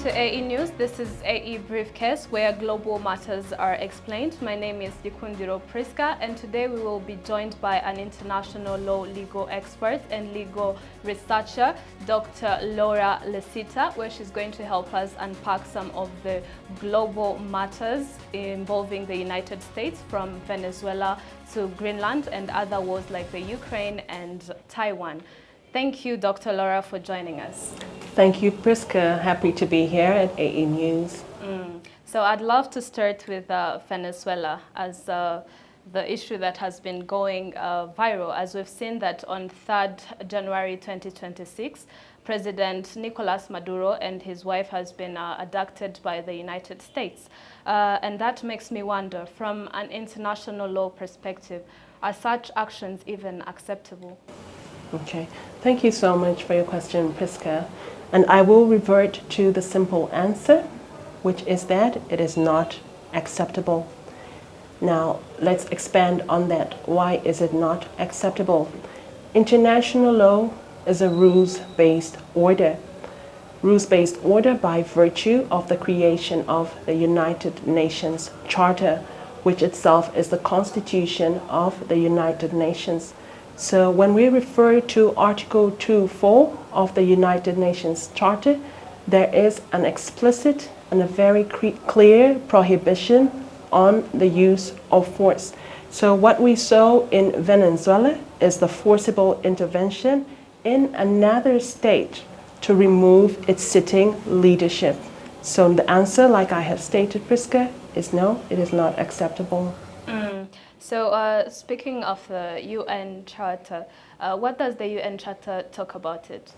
to AE News. This is AE Briefcase, where global matters are explained. My name is Dikundiro Priska, and today we will be joined by an international law legal expert and legal researcher, Dr. Laura Lisita, where she's going to help us unpack some of the global matters involving the United States, from Venezuela to Greenland and other wars like the Ukraine and Taiwan. Thank you, Dr. Laura, for joining us. Thank you, Priska. Happy to be here at AE News. So I'd love to start with Venezuela as the issue that has been going viral, as we've seen that on 3rd January 2026, President Nicolas Maduro and his wife has been abducted by the United States. And that makes me wonder, from an international law perspective, are such actions even acceptable? Okay, thank you so much for your question, Priska. And I will revert to the simple answer, which is that it is not acceptable. Now, let's expand on that. Why is it not acceptable? International law is a rules-based order. Rules-based order by virtue of the creation of the United Nations Charter, which itself is the constitution of the United Nations. So when we refer to Article 2.4 of the United Nations Charter, there is an explicit and a very clear prohibition on the use of force. So what we saw in Venezuela is the forcible intervention in another state to remove its sitting leadership. So the answer, like I have stated, Priska, is no, it is not acceptable. So speaking of the UN Charter, what does the UN Charter talk about it?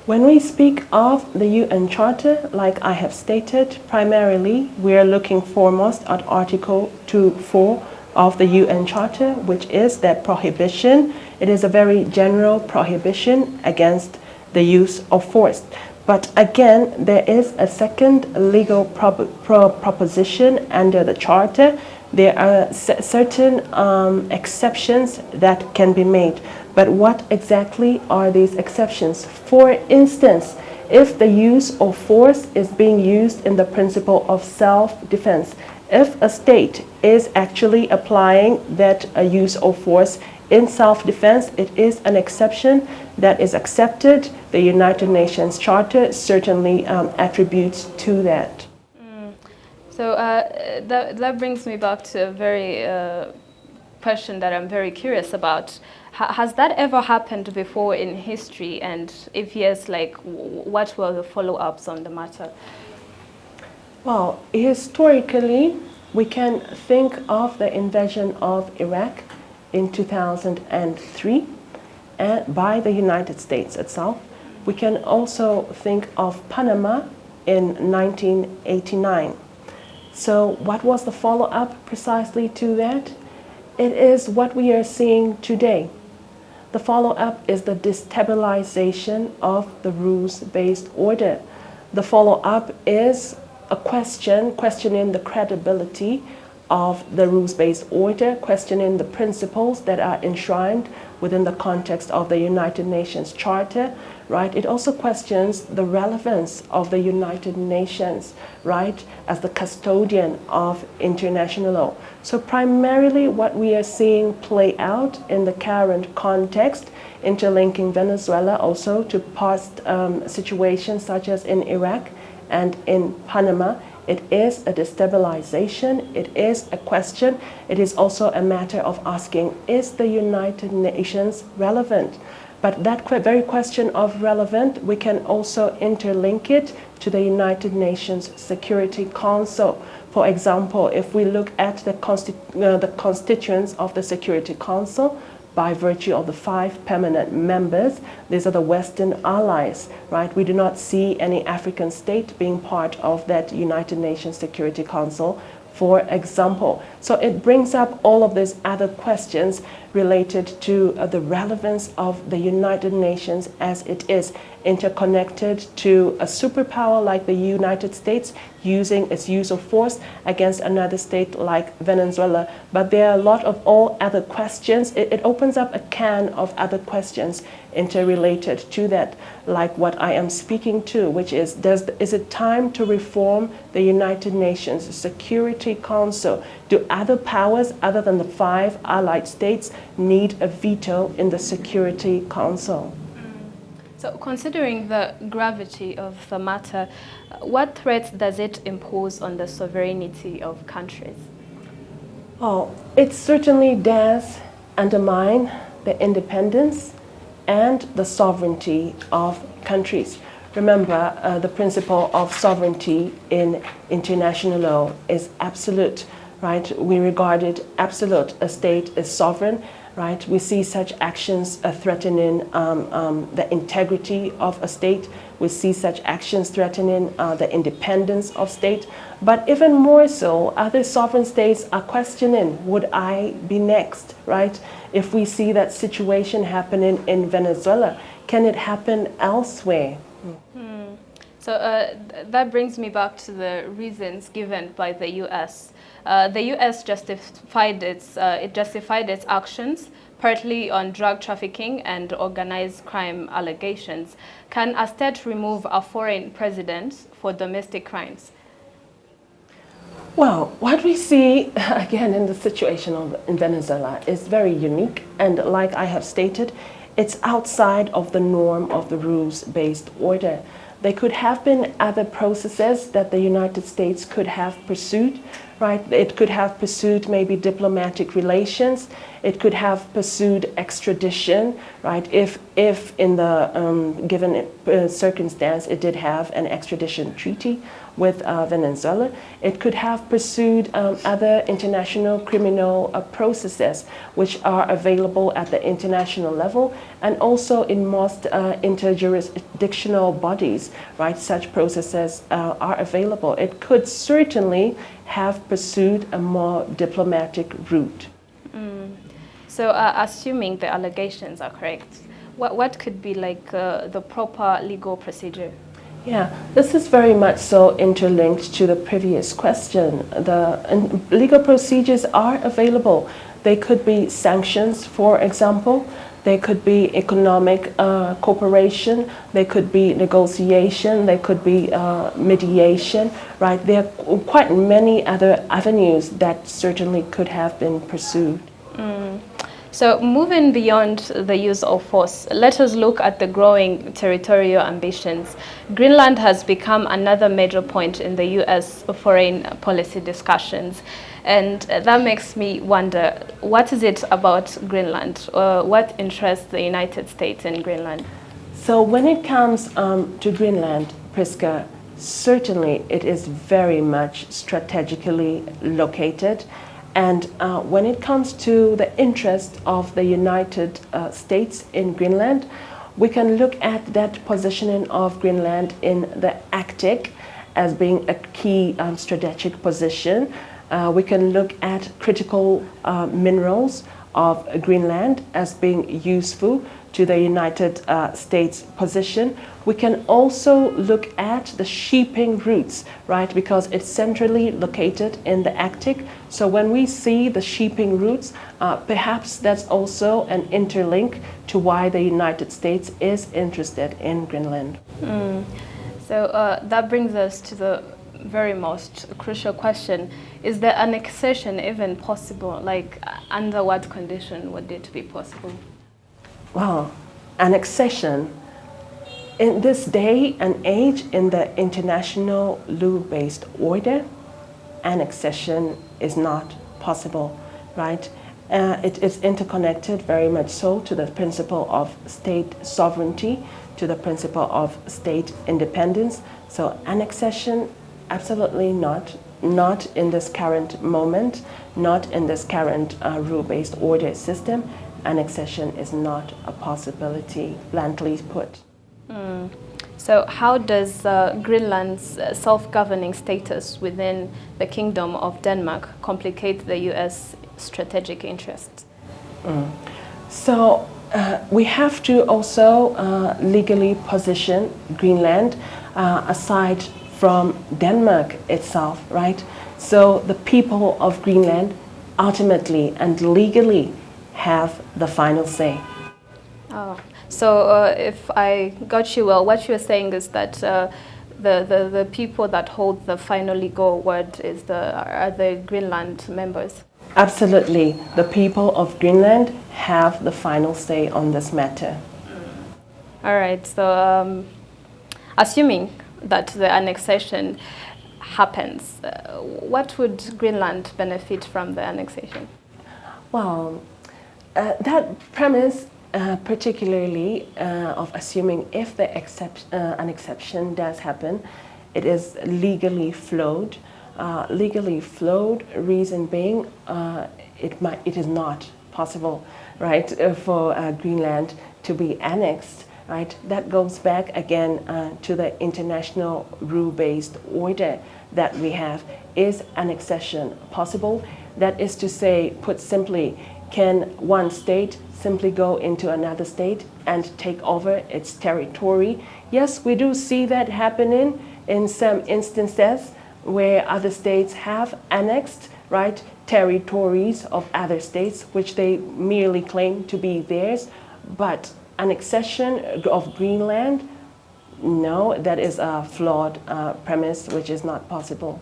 When we speak of the UN Charter, like I have stated, primarily we are looking foremost at Article 2.4 of the UN Charter, which is that prohibition. It is a very general prohibition against the use of force. But again, there is a second legal proposition under the Charter. There are certain exceptions that can be made. But what exactly are these exceptions? For instance, if the use of force is being used in the principle of self-defense, if a state is actually applying that use of force in self-defense, it is an exception that is accepted. The United Nations Charter certainly attributes to that. So that brings me back to a very question that I'm very curious about. Has that ever happened before in history? And if yes, like, what were the follow-ups on the matter? Well, historically, we can think of the invasion of Iraq in 2003 by the United States itself. We can also think of Panama in 1989. So what was the follow-up precisely to that? It is what we are seeing today. The follow-up is the destabilization of the rules-based order. The follow-up is a questioning the credibility of the rules-based order, questioning the principles that are enshrined within the context of the United Nations Charter, right? It also questions the relevance of the United Nations, right, as the custodian of international law. So primarily what we are seeing play out in the current context, interlinking Venezuela also to past situations such as in Iraq and in Panama, it is a destabilization, it is a question, it is also a matter of asking, is the United Nations relevant? But that very question of relevant, we can also interlink it to the United Nations Security Council. For example, if we look at the constituents of the Security Council, by virtue of the 5 permanent members, these are the Western allies, right? We do not see any African state being part of that United Nations Security Council, for example. So it brings up all of these other questions related to the relevance of the United Nations as it is interconnected to a superpower like the United States using its use of force against another state like Venezuela. But there are a lot of all other questions. It opens up a can of other questions interrelated to that, like what I am speaking to, which is it time to reform the United Nations Security Council? Do other powers other than the 5 allied states need a veto in the Security Council? So considering the gravity of the matter, what threats does it impose on the sovereignty of countries? Oh, it certainly does undermine the independence and the sovereignty of countries. Remember, the principle of sovereignty in international law is absolute, right? We regard it absolute. A state is sovereign, right? We see such actions threatening the integrity of a state. We see such actions threatening the independence of state. But even more so, other sovereign states are questioning, would I be next, right? If we see that situation happening in Venezuela, can it happen elsewhere? So that brings me back to the reasons given by the U.S. The U.S. justified its actions partly on drug trafficking and organized crime allegations. Can a state remove a foreign president for domestic crimes? Well, what we see, again, in the situation in Venezuela is very unique. And like I have stated, it's outside of the norm of the rules-based order. There could have been other processes that the United States could have pursued, right? It could have pursued maybe diplomatic relations. It could have pursued extradition, right? If in the given circumstance, it did have an extradition treaty with Venezuela. It could have pursued other international criminal processes which are available at the international level and also in most interjurisdictional bodies, right? Such processes are available. It could certainly have pursued a more diplomatic route. So assuming the allegations are correct, what could be like the proper legal procedure? Yeah, this is very much so interlinked to the previous question. The legal procedures are available. They could be sanctions, for example. They could be economic cooperation. They could be negotiation. They could be mediation, right? There are quite many other avenues that certainly could have been pursued. So moving beyond the use of force, let us look at the growing territorial ambitions. Greenland has become another major point in the U.S. foreign policy discussions. And that makes me wonder, what is it about Greenland? What interests the United States in Greenland? So when it comes to Greenland, Priska, certainly it is very much strategically located. And when it comes to the interest of the United States in Greenland, we can look at that positioning of Greenland in the Arctic as being a key strategic position. We can look at critical minerals of Greenland as being useful to the United States position. We can also look at the shipping routes, right, because it's centrally located in the Arctic. So when we see the shipping routes, perhaps that's also an interlink to why the United States is interested in Greenland. So that brings us to the very most crucial question. Is the annexation even possible? Like, under what condition would it be possible? Well, annexation, in this day and age, in the international law-based order, annexation is not possible, right? It is interconnected very much so to the principle of state sovereignty, to the principle of state independence. So annexation, absolutely not in this current moment, not in this current rule-based order system. Annexation is not a possibility, bluntly put. So how does Greenland's self-governing status within the Kingdom of Denmark complicate the U.S. strategic interests? So we have to also legally position Greenland aside from Denmark itself, right? So the people of Greenland ultimately and legally have the final say. Oh, so if I got you well, what you're saying is that the people that hold the final legal word are the Greenland members. Absolutely. The people of Greenland have the final say on this matter. All right, so assuming that the annexation happens, what would Greenland benefit from the annexation? Well, that premise, particularly of assuming if an exception does happen, it is legally flawed. Reason being, it is not possible, right, for Greenland to be annexed, right? That goes back again to the international rule-based order that we have. Is annexation possible? That is to say, put simply, can one state simply go into another state and take over its territory? Yes, we do see that happening in some instances where other states have annexed, right, territories of other states, which they merely claim to be theirs. But annexation of Greenland, no, that is a flawed premise, which is not possible.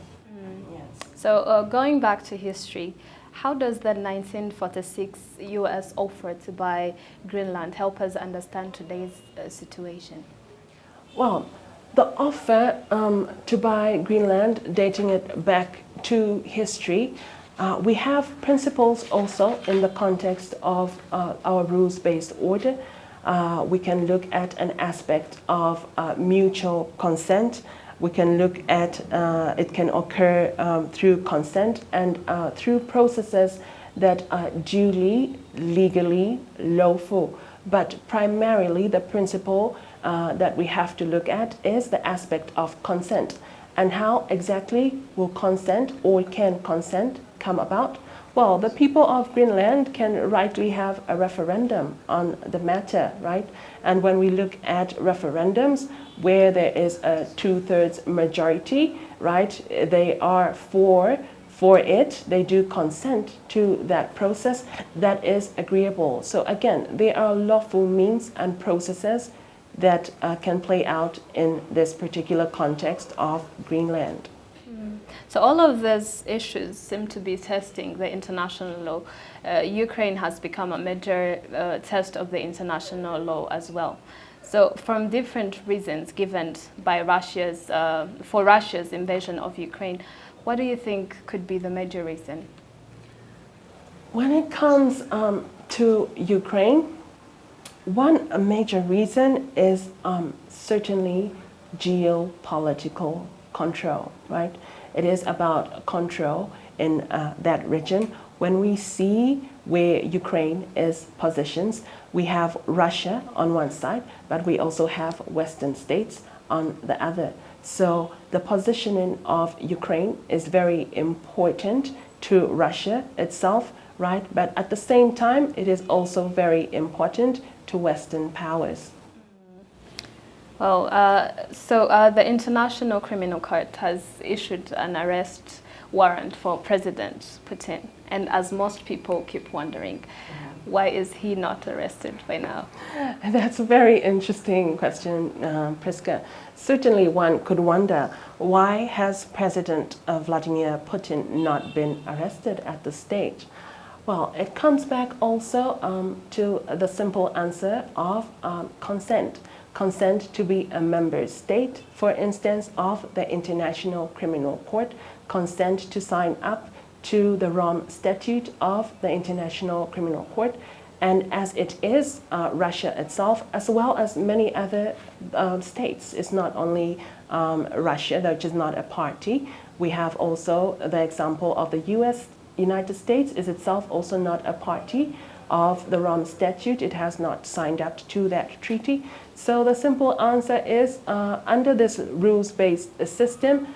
Yes. So going back to history, how does the 1946 US offer to buy Greenland help us understand today's situation? Well, the offer to buy Greenland, dating it back to history, we have principles also in the context of our rules-based order. We can look at an aspect of mutual consent. We can look at it can occur through consent and through processes that are duly, legally lawful. But primarily the principle that we have to look at is the aspect of consent. And how exactly will consent or can consent come about? Well, the people of Greenland can rightly have a referendum on the matter, right? And when we look at referendums where there is a 2/3 majority, right, they are for it, they do consent to that process that is agreeable. So again, there are lawful means and processes that can play out in this particular context of Greenland. So all of these issues seem to be testing the international law. Ukraine has become a major test of the international law as well. So from different reasons given by for Russia's invasion of Ukraine, what do you think could be the major reason? When it comes to Ukraine, one major reason is certainly geopolitical control, right? It is about control in that region. When we see where Ukraine is positioned, we have Russia on one side, but we also have Western states on the other. So the positioning of Ukraine is very important to Russia itself, right? But at the same time, it is also very important to Western powers. Well, the International Criminal Court has issued an arrest warrant for President Putin. And as most people keep wondering, why is he not arrested by now? That's a very interesting question, Priska. Certainly one could wonder, why has President Vladimir Putin not been arrested at this stage? Well, it comes back also to the simple answer of consent. Consent to be a member state, for instance, of the International Criminal Court, consent to sign up to the Rome Statute of the International Criminal Court, and as it is Russia itself, as well as many other states. It's not only Russia, which is not a party. We have also the example of the United States is itself also not a party of the Rome Statute. It has not signed up to that treaty. So the simple answer is, under this rules-based system,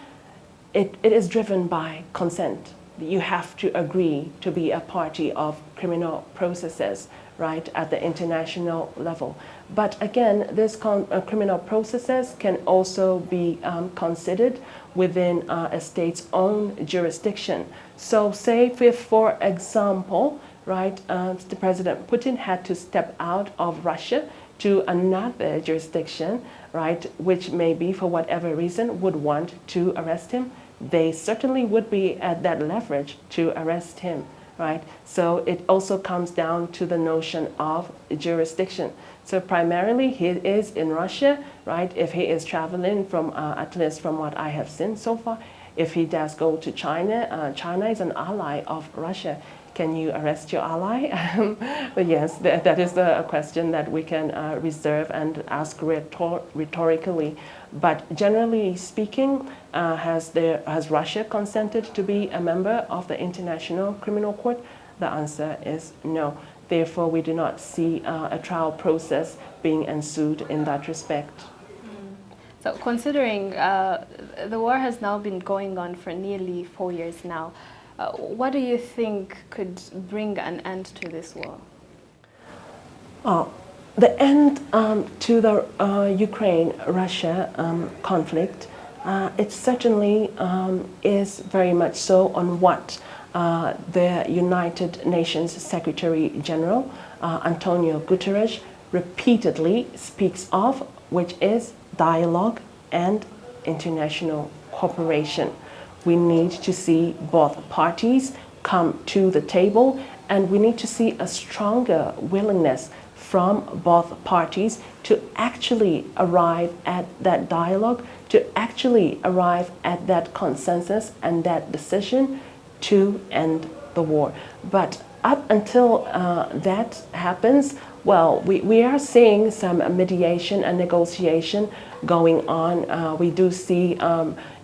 it is driven by consent. You have to agree to be a party of criminal processes, right, at the international level. But again, this criminal processes can also be considered within a state's own jurisdiction. So say if, for example, right, the President Putin had to step out of Russia to another jurisdiction, right, which maybe for whatever reason would want to arrest him, they certainly would be at that leverage to arrest him, right? So it also comes down to the notion of jurisdiction. So primarily he is in Russia, right? If he is traveling from, at least from what I have seen so far, if he does go to China, China is an ally of Russia. Can you arrest your ally? But yes, that is a question that we can reserve and ask rhetorically. But generally speaking, has Russia consented to be a member of the International Criminal Court? The answer is no. Therefore, we do not see a trial process being ensued in that respect. So considering the war has now been going on for nearly 4 years now, what do you think could bring an end to this war? The end to the Ukraine-Russia conflict, it certainly is very much so on what the United Nations Secretary General, Antonio Guterres, repeatedly speaks of, which is dialogue and international cooperation. We need to see both parties come to the table, and we need to see a stronger willingness from both parties to actually arrive at that dialogue, to actually arrive at that consensus and that decision to end the war. But up until that happens, well, we are seeing some mediation and negotiation going on. We do see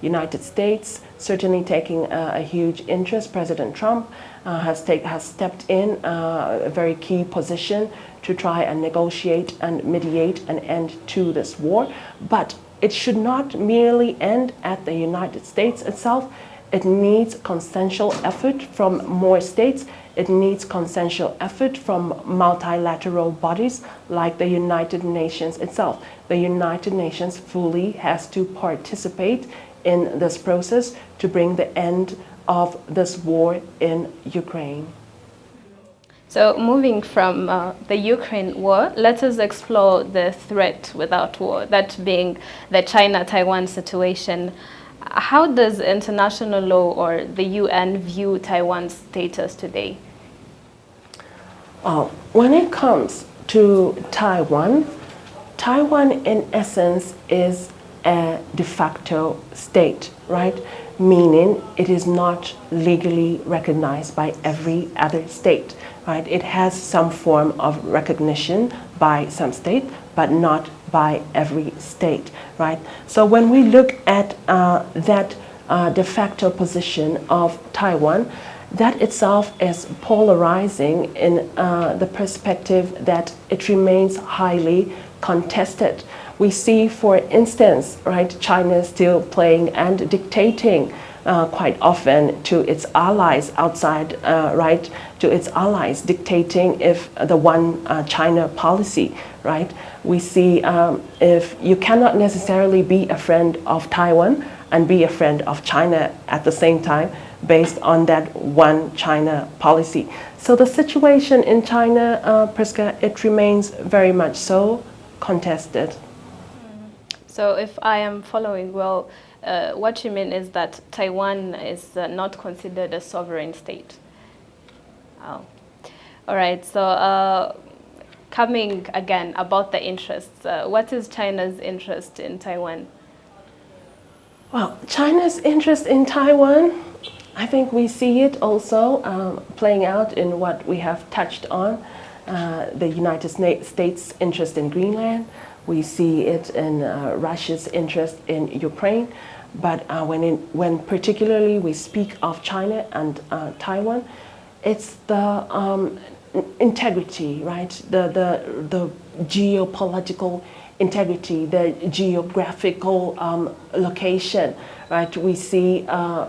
United States certainly taking a huge interest. President Trump has stepped in a very key position to try and negotiate and mediate an end to this war. But it should not merely end at the United States itself. It needs consensual effort from more states. It needs consensual effort from multilateral bodies like the United Nations itself. The United Nations fully has to participate in this process to bring the end of this war in Ukraine. So moving from the Ukraine war, let us explore the threat without war, that being the China-Taiwan situation. How does international law or the UN view Taiwan's status today? When it comes to Taiwan, Taiwan in essence is a de facto state, right? Meaning it is not legally recognized by every other state, right? It has some form of recognition by some state, but not by every state, right? So when we look at that de facto position of Taiwan, that itself is polarizing in the perspective that it remains highly contested. We see, for instance, right, China still playing and dictating quite often to its allies outside, right, to its allies, dictating if the one China policy, right? We see if you cannot necessarily be a friend of Taiwan and be a friend of China at the same time based on that one China policy. So the situation in China, Priska, it remains very much so contested. So if I am following well, what you mean is that Taiwan is not considered a sovereign state. Oh. All right, so coming again about the interests, what is China's interest in Taiwan? Well, China's interest in Taiwan, I think we see it also playing out in what we have touched on, the United States' interest in Greenland. We see it in Russia's interest in Ukraine. But when particularly we speak of China and Taiwan, it's the integrity, right? The geopolitical integrity, the geographical location, right? We see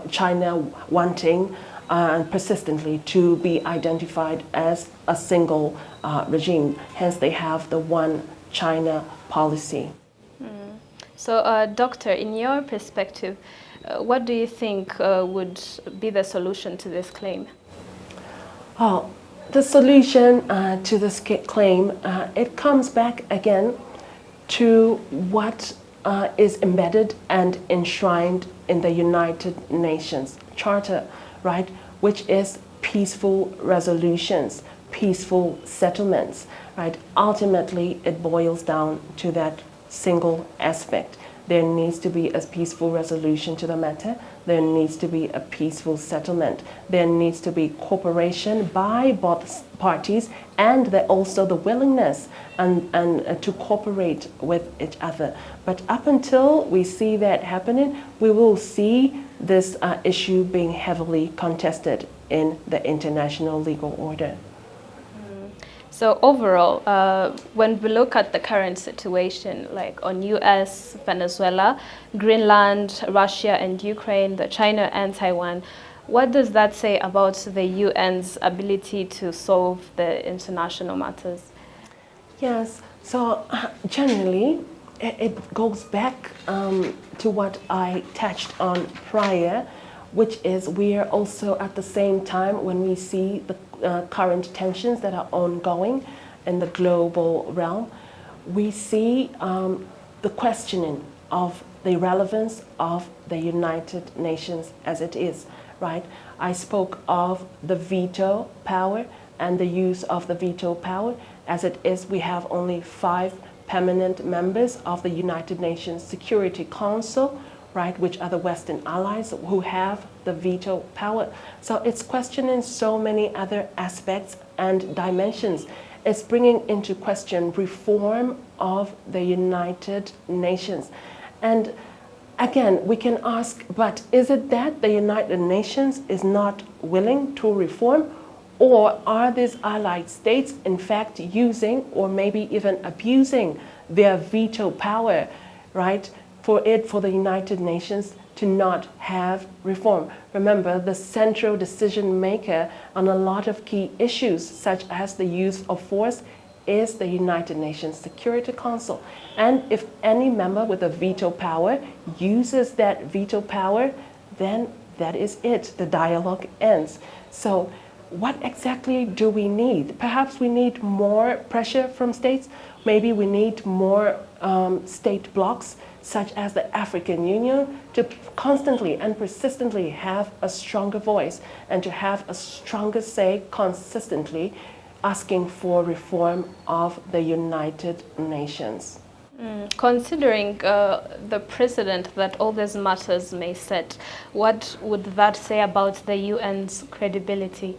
China wanting persistently to be identified as a single regime. Hence, they have the one China policy. So, Doctor, in your perspective, what do you think would be the solution to this claim? Oh, the solution to this claim, it comes back again to what is embedded and enshrined in the United Nations Charter, right, which is peaceful resolutions, peaceful settlements, right? Ultimately, it boils down to that single aspect. There needs to be a peaceful resolution to the matter. There needs to be a peaceful settlement. There needs to be cooperation by both parties and also the willingness and to cooperate with each other. But up until we see that happening, we will see this issue being heavily contested in the international legal order. So overall, when we look at the current situation, like on US, Venezuela, Greenland, Russia and Ukraine, China and Taiwan, what does that say about the UN's ability to solve the international matters? Yes, so generally, it goes back to what I touched on prior, which is we are also at the same time when we see the current tensions that are ongoing in the global realm, we see the questioning of the relevance of the United Nations as it is, right? I spoke of the veto power and the use of the veto power. As it is, we have only 5 permanent members of the United Nations Security Council, right, which are the Western allies who have the veto power. So it's questioning so many other aspects and dimensions. It's bringing into question reform of the United Nations. And again, we can ask, but is it that the United Nations is not willing to reform? Or are these allied states in fact using or maybe even abusing their veto power, right, for the United Nations to not have reform? Remember, the central decision maker on a lot of key issues, such as the use of force, is the United Nations Security Council. And if any member with a veto power uses that veto power, then that is it. The dialogue ends. So what exactly do we need? Perhaps we need more pressure from states. Maybe we need more state blocs, such as the African Union, to constantly and persistently have a stronger voice and to have a stronger say consistently asking for reform of the United Nations. Considering the precedent that all these matters may set, what would that say about the UN's credibility?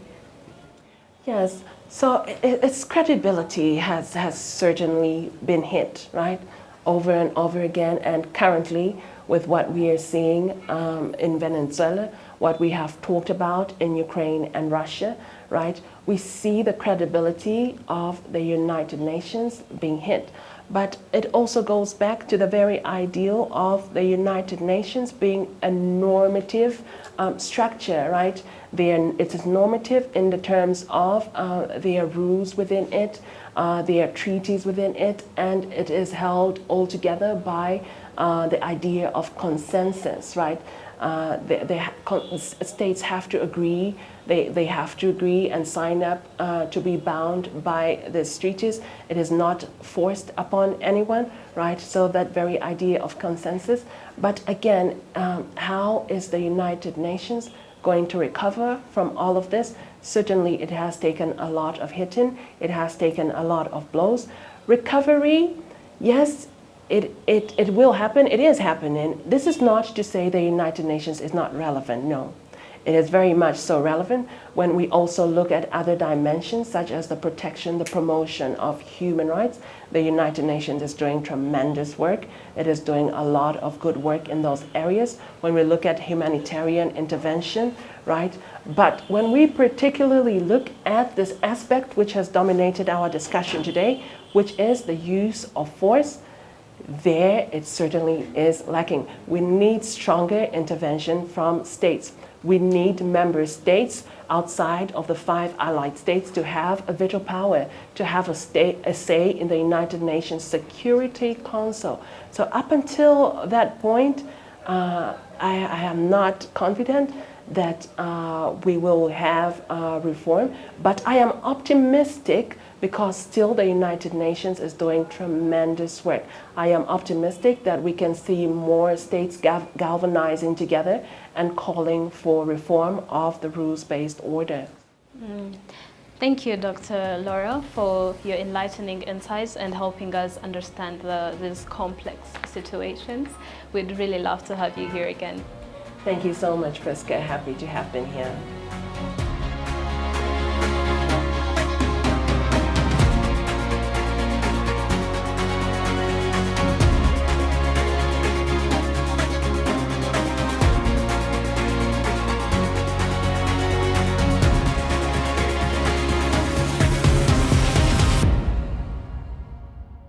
Yes, so its credibility has certainly been hit, right, over and over again. And currently, with what we are seeing in Venezuela, what we have talked about in Ukraine and Russia, right, we see the credibility of the United Nations being hit. But it also goes back to the very ideal of the United Nations being a normative structure, right? It is normative in the terms of their rules within it, their treaties within it, and it is held all together by the idea of consensus, right? States have to agree, they have to agree and sign up to be bound by these treaties. It is not forced upon anyone, right? So that very idea of consensus. But again, how is the United Nations going to recover from all of this? Certainly it has taken a lot of hitting, it has taken a lot of blows. Recovery, yes, it will happen, it is happening. This is not to say the United Nations is not relevant, no. It is very much so relevant when we also look at other dimensions such as the protection, the promotion of human rights. The United Nations is doing tremendous work. It is doing a lot of good work in those areas when we look at humanitarian intervention, right? But when we particularly look at this aspect which has dominated our discussion today, which is the use of force, There, it certainly is lacking. We need stronger intervention from states. We need member states outside of the 5 allied states to have a veto power, to have a say in the United Nations Security Council. So up until that point, I am not confident that we will have reform, but I am optimistic because still the United Nations is doing tremendous work. I am optimistic that we can see more states galvanizing together and calling for reform of the rules-based order. Thank you, Dr. Laura, for your enlightening insights and helping us understand these complex situations. We'd really love to have you here again. Thank you so much, Priska. Happy to have been here.